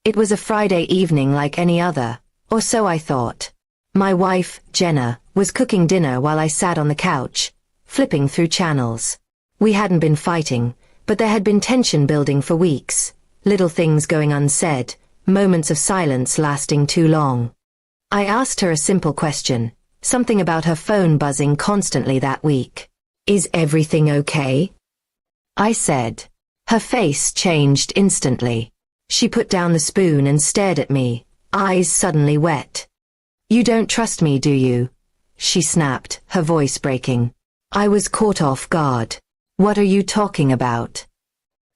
It was a Friday evening like any other, or so I thought. My wife, Jenna, was cooking dinner while I sat on the couch, flipping through channels. We hadn't been fighting, but there had been tension building for weeks, little things going unsaid, moments of silence lasting too long. I asked her a simple question, something about her phone buzzing constantly that week. "Is everything okay?" I said. Her face changed instantly. She put down the spoon and stared at me, eyes suddenly wet. "You don't trust me, do you?" she snapped, her voice breaking. I was caught off guard. "What are you talking about?"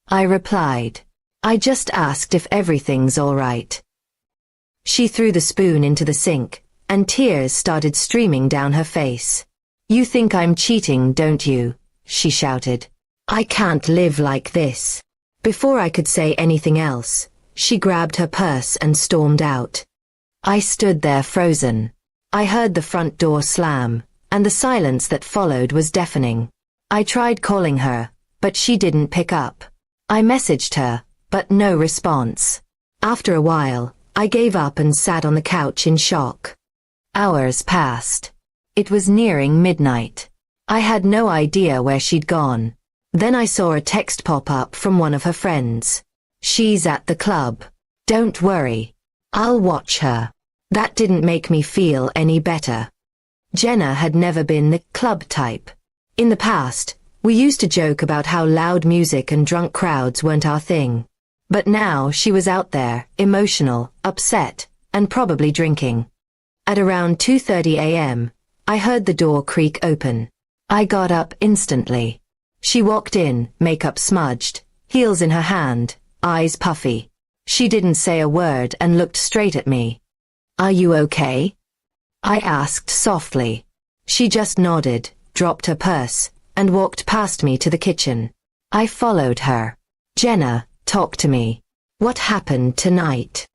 I replied. "I just asked if everything's all right." She threw the spoon into the sink, and tears started streaming down her face. "You think I'm cheating, don't you?" she shouted. "I can't live like this." Before I could say anything else, she grabbed her purse and stormed out. I stood there frozen. I heard the front door slam, and the silence that followed was deafening. I tried calling her, but she didn't pick up. I messaged her, but no response. After a while, I gave up and sat on the couch in shock. Hours passed. It was nearing midnight. I had no idea where she'd gone. Then I saw a text pop up from one of her friends. "She's at the club. Don't worry. I'll watch her." That didn't make me feel any better. Jenna had never been the club type. In the past, we used to joke about how loud music and drunk crowds weren't our thing. But now she was out there, emotional, upset, and probably drinking. At around 2:30 a.m., I heard the door creak open. I got up instantly. She walked in, makeup smudged, heels in her hand, eyes puffy. She didn't say a word and looked straight at me. "Are you okay?" I asked softly. She just nodded, dropped her purse, and walked past me to the kitchen. I followed her. "Jenna, talk to me. What happened tonight?"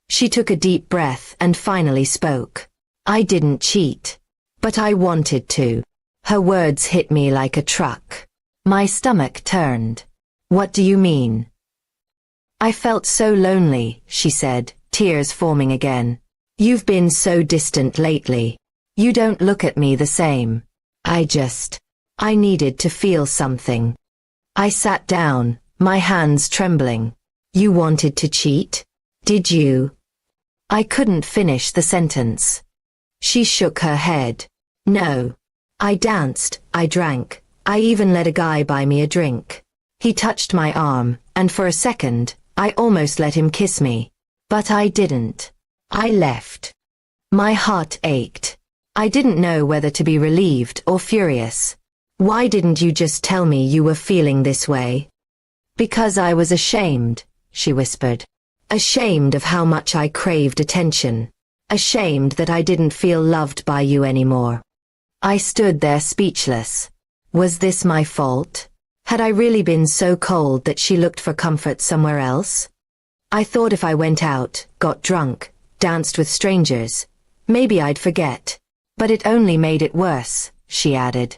She took a deep breath and finally spoke. "I didn't cheat. But I wanted to." Her words hit me like a truck. My stomach turned. "What do you mean?" "I felt so lonely," she said, tears forming again. "You've been so distant lately. You don't look at me the same. I needed to feel something." I sat down, my hands trembling. "You wanted to cheat? Did you?" I couldn't finish the sentence. She shook her head. "No. I danced, I drank, I even let a guy buy me a drink. He touched my arm, and for a second, I almost let him kiss me. But I didn't. I left." My heart ached. I didn't know whether to be relieved or furious. "Why didn't you just tell me you were feeling this way?" "Because I was ashamed," she whispered. "Ashamed of how much I craved attention. Ashamed that I didn't feel loved by you anymore." I stood there speechless. Was this my fault? Had I really been so cold that she looked for comfort somewhere else? I thought if I went out, got drunk, danced with strangers, maybe I'd forget. But it only made it worse, she added.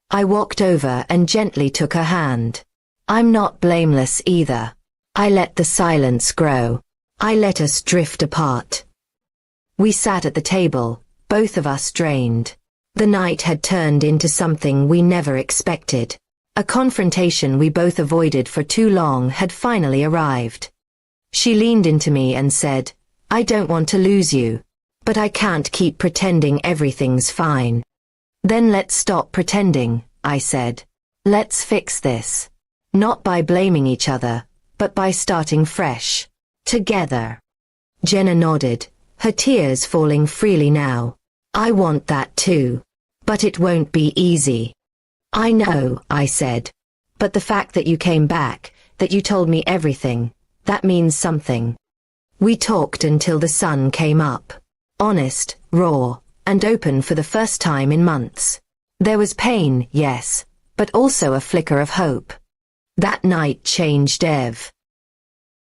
I walked over and gently took her hand. "I'm not blameless either. I let the silence grow. I let us drift apart." We sat at the table, both of us drained. The night had turned into something we never expected. A confrontation we both avoided for too long had finally arrived. She leaned into me and said, "I don't want to lose you. But I can't keep pretending everything's fine." "Then let's stop pretending," I said. "Let's fix this. Not by blaming each other, but by starting fresh. Together." Jenna nodded, her tears falling freely now. "I want that too. But it won't be easy." "I know," I said. "But the fact that you came back, that you told me everything, that means something." We talked until the sun came up. Honest, raw, and open for the first time in months. There was pain, yes, but also a flicker of hope. That night changed Ev.